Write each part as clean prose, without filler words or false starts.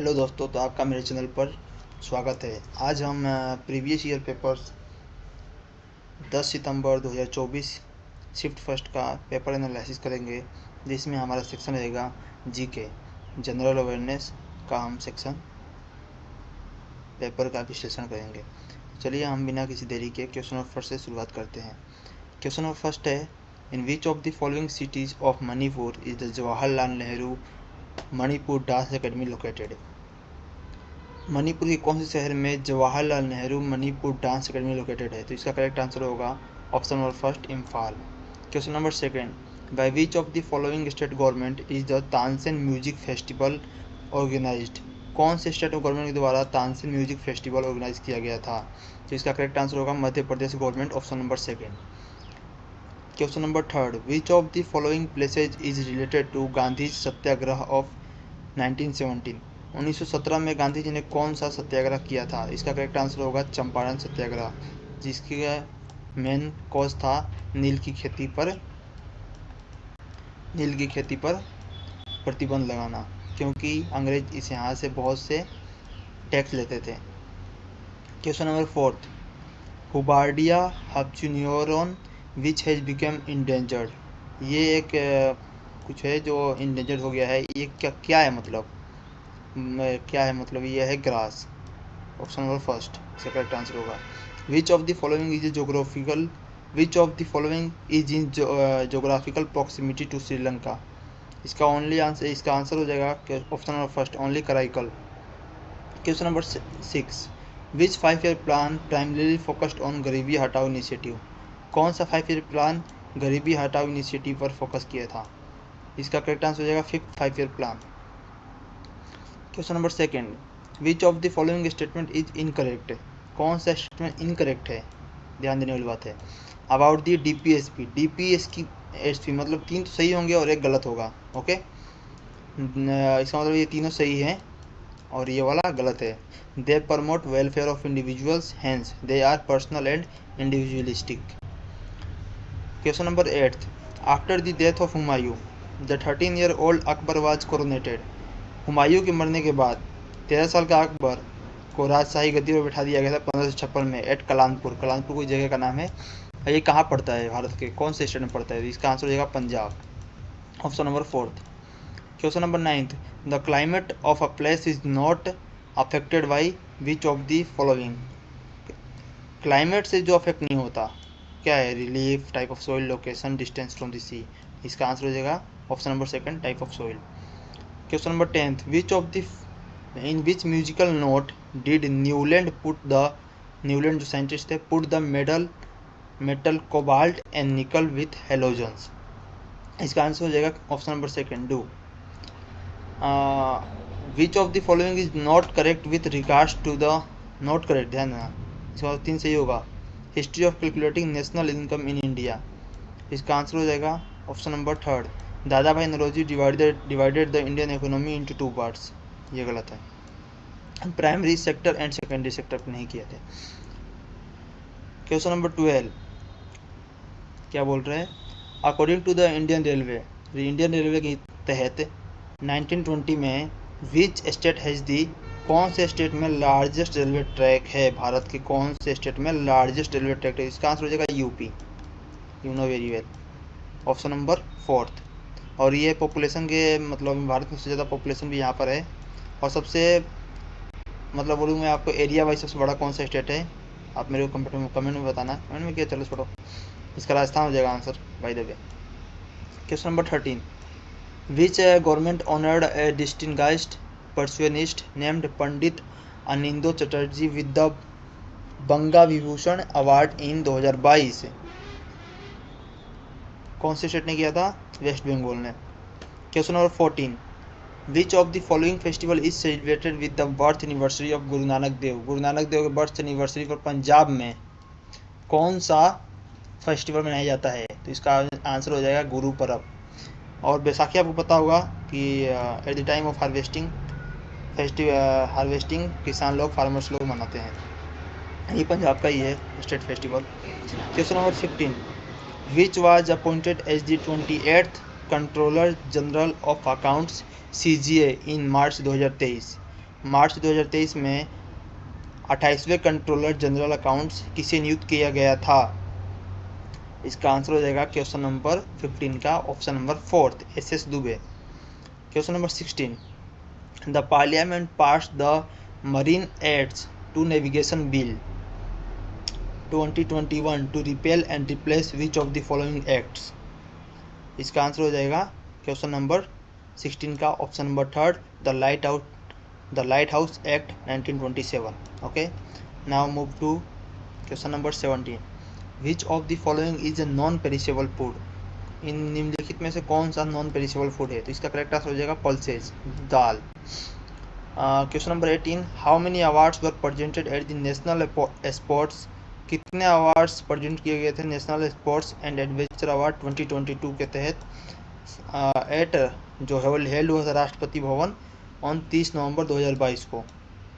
Hello दोस्तों, तो आपका मेरे चैनल पर स्वागत है। आज हम प्रीवियस ईयर पेपर्स 10 सितंबर 2024 शिफ्ट फर्स्ट का पेपर एनालिसिस करेंगे, जिसमें हमारा सेक्शन रहेगा जीके, जनरल अवेयरनेस का हम सेक्शन पेपर का विश्लेषण करेंगे। चलिए हम बिना किसी देरी के क्वेश्चन नंबर फर्स्ट से शुरुआत करते हैं। क्वेश्चन नंबर फर्स्ट है, in which of the following cities of Manipur is the Jawaharlal Nehru Manipur dance academy located. Manipur के कौन से शहर में Jawaharlal Nehru Manipur dance academy located है? तो इसका करेक्ट आंसर होगा option number first, Imphal. Question number second, by which of the following state government is the Tansen music festival organised. कौन से स्टेट गवर्नमेंट के द्वारा तानसेन म्यूजिक फेस्टिवल ऑर्गेनाइज किया गया था? तो इसका करेक्ट आंसर होगा Madhya Pradesh government, option number second. Question number third, which of the following places is related to Gandhi satyagraha of 1917। 1917 में गांधी जी ने कौन सा सत्याग्रह किया था? इसका करेक्ट आंसर होगा चंपारण सत्याग्रह, जिसकी मेन कॉज था नील की खेती पर प्रतिबंध लगाना, क्योंकि अंग्रेज इस यहाँ से बहुत से टैक्स लेते थे। क्वेश्चन नंबर फोर्थ, हुबार्डिया हब्चुनियोरन विच हैज बिकम इंडेंजर्ड। ये एक कुछ है जो इंडेंजर्ड हो गया है। ये क्या है मतलब? ये है ग्रास, ऑप्शन नंबर फर्स्ट इसका करेक्ट आंसर होगा। Which of the following is is in geographical proximity to Sri Lanka. इसका आंसर हो जाएगा option number first, only Karaikal. Question number 6, which 5 year plan primarily focused on Garibi Hatao initiative. कौन सा 5 ईयर प्लान गरीबी Hatao initiative पर focus किया था? इसका करेक्ट आंसर हो जाएगा fifth 5 year plan. Question number second, which of the following statement is incorrect. कौन सा स्टेटमेंट इनकरेक्ट है? ध्यान देने वाली बात है। अबाउट दी डीपीएसपी मतलब 3 तो सही होंगे और एक गलत होगा। ओके, इसका मतलब ये तीनों सही हैं और ये वाला गलत है। They promote welfare of individuals, hence they are personal and individualistic. Question number 8, after the death of Humayun the 13 year old Akbar was coronated. Humayun के मरने के बाद 13 साल का अकबर को राजशाही गद्दी पर बैठा दिया गया था 1556 में एट कलानपुर। कलानपुर कोई जगह का नाम है। ये कहाँ पड़ता है? भारत के कौन से स्टेट में पड़ता है? इसका आंसर हो जाएगा Punjab, option number fourth. Question number 9, the climate of a place is not affected by which of the following. Climate से जो अफेक्ट नहीं होता क्या है? Relief, type of soil, location, distance from the sea. इसका आंसर हो जाएगा option number second, type of soil. Question number 10, which of the in which musical note did Newland जो साइंटिस्ट थे put the metal cobalt and nickel with halogens. इसका answer हो जाएगा option number second, डू। Which of the following is not correct with regards to the not correct, ध्यान देना, इसका 3 सही होगा। History of calculating national income in India. इसका आंसर हो जाएगा option number third, Dadabhai Naoroji divided the Indian economy into 2 parts. ये गलत है। Primary sector and secondary sector पर नहीं किया था। क्वेश्चन नंबर 12, क्या बोल रहे हैं? According to the Indian railway के तहत 1920 में विच स्टेट हैज दी, कौन से स्टेट में लार्जेस्ट रेलवे ट्रैक है? भारत के कौन से स्टेट में लार्जेस्ट रेलवे ट्रैक है? इसका आंसर हो जाएगा UP, you know very well, option number fourth. और ये पॉपुलेशन के मतलब भारत में सबसे ज़्यादा पॉपुलेशन भी यहाँ पर है। और सबसे मतलब बोलूँ मैं आपको, एरिया वाइज सबसे बड़ा कौन सा स्टेट है? आप मेरे को कमेंट में बताना। कमेंट में क्या, चलो छोड़ो, इसका राजस्थान हो जाएगा answer, by the way. Question number 13, which government honoured a distinguished percussionist named Pandit Anindo Chatterjee with the Banga Vibhushan award in 2022। कौन से स्टेट ने किया था? वेस्ट बंगाल ने। Question number 14, which of the following festival is celebrated with the birth anniversary of Guru Nanak Dev. Guru Nanak Dev के birth anniversary पर पंजाब में कौन सा फेस्टिवल मनाया जाता है? तो इसका आंसर हो जाएगा गुरु पर्व। और बैसाखी आपको पता होगा कि at the time of harvesting किसान लोग, फार्मर्स लोग मनाते हैं। ये पंजाब का ही है state festival. Question number 15, which was appointed as the 28th controller general of accounts CGA in March 2023। March 2023 में 28वें कंट्रोलर जनरल अकाउंट्स किसे नियुक्त किया गया था? इसका आंसर हो जाएगा क्वेश्चन नंबर 15 का option number 4 SS Dubey. Question number 16, the parliament pass the marine acts to navigation bill 2021 to repeal and replace which of the following acts? इसका आंसर हो जाएगा क्वेश्चन नंबर 16 का option number 3 the light house act 1927। Okay, now move to question number 17, which of the following is a non perishable food? इन निम्नलिखित में से कौन सा नॉन पेरिशेबल फूड है? तो इसका करेक्ट आंसर हो जाएगा pulses, dal. Question number 18, how many awards were presented at the national sports? कितने अवार्ड्स प्रेजेंट किए गए थे national sports and adventure award 2022 के तहत एट जो हेल्ड हुआ था राष्ट्रपति भवन ऑन 30 नवंबर 2022 को?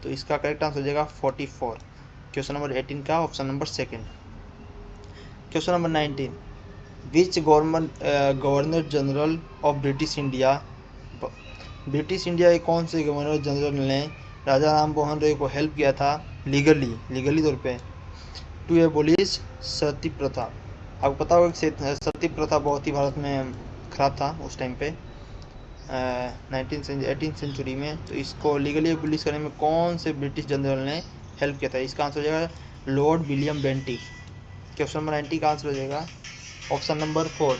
तो इसका करेक्ट आंसर हो जाएगा 44, क्वेश्चन नंबर 18 का option number 2। Question number 19, which governor general of British India? British India के कौन से गवर्नर जनरल ने राजा राम मोहन रॉय को हेल्प किया था लीगली तौर पे टू एबोलिश सती प्रथा? आपको पता होगा कि सती प्रथा बहुत ही भारत में खराब था उस टाइम पे 18th सेंचुरी में। तो इसको लीगली एबोलिश करने में कौन से ब्रिटिश जनरल ने हेल्प किया था? इसका आंसर हो जाएगा Lord William Bentinck. Question number 90 का आंसर हो जाएगा option number 4।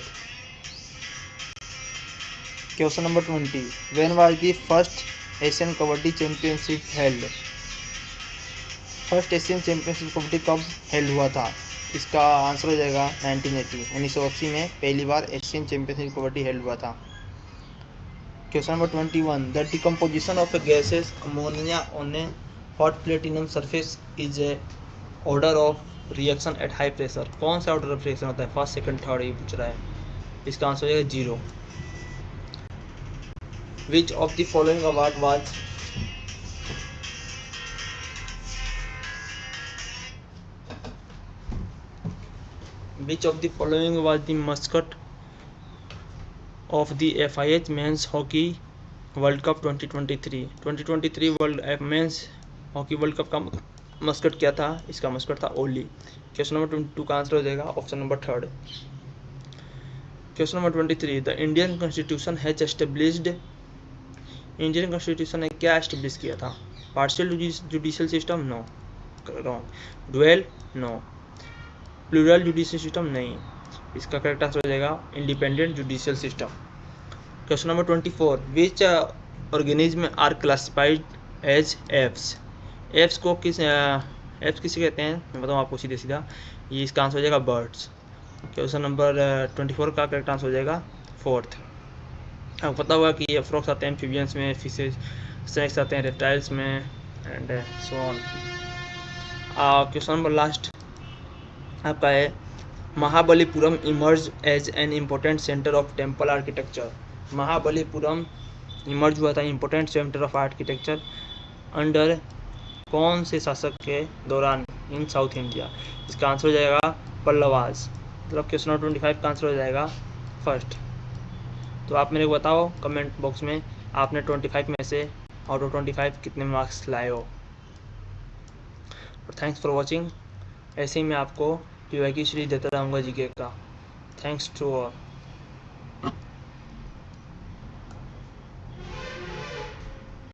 Question number 20, when was the first Asian kabaddi championship held? First Asian championship kabaddi कब हेल्ड हुआ था? इसका आंसर हो जाएगा 1980 में पहली बार एशियन चैंपियनशिप कबड्डी हेल्ड हुआ था। Question number 21, the decomposition of gases ammonia on A hot platinum surface is a order of reaction at high pressure? कौन सा ऑर्डर ऑफ रिएक्शन होता है? फर्स्ट, सेकंड, थर्ड, ये पूछ रहा है। इसका आंसर हो जाएगा 0। विच of the following award was Which of the following was the mascot of the FIH Men's Hockey World Cup 2023? 2023 Men's Hockey World Cup का मस्कट क्या था? इसका मस्कट था ओली। क्वेश्चन नंबर 22 का आंसर हो जाएगा option number 3। Question number 23, the Indian constitution has established? Indian constitution ने क्या एस्टेब्लिश किया था? Partial judicial system? No, wrong. Dual? No. Plural judicial system? नहीं। इसका करेक्ट आंसर हो जाएगा independent judicial system. Question number 24, which organism are classified as apes? Apes को apes किसे कहते हैं मैं बताऊँ आपको सीधे सीधा, ये इसका आंसर हो जाएगा बर्ड्स। क्वेश्चन नंबर 24 का करेक्ट आंसर हो जाएगा 4th। आपको पता होगा कि ये फ्रॉक्स आते हैं एम्फीबियंस में, फिशेज, स्नेक्स आते हैं रेप्टाइल्स में and so on. Question number last आपका है, Mahabalipuram emerge as an important centre of temple architecture? Mahabalipuram emerge हुआ था important centre of architecture under कौन से शासक के दौरान इन साउथ इंडिया? इसका आंसर हो जाएगा पल्लवास। मतलब क्वेश्चन नंबर 25 का आंसर हो जाएगा फर्स्ट। तो आप मेरे को बताओ कमेंट बॉक्स में आपने 25 में से आउट ऑफ 25 कितने मार्क्स लाए हो। और थैंक्स फॉर वॉचिंग। ऐसे ही मैं आपको PY की सीरीज देता रहूँगा जीके का। Thanks to all.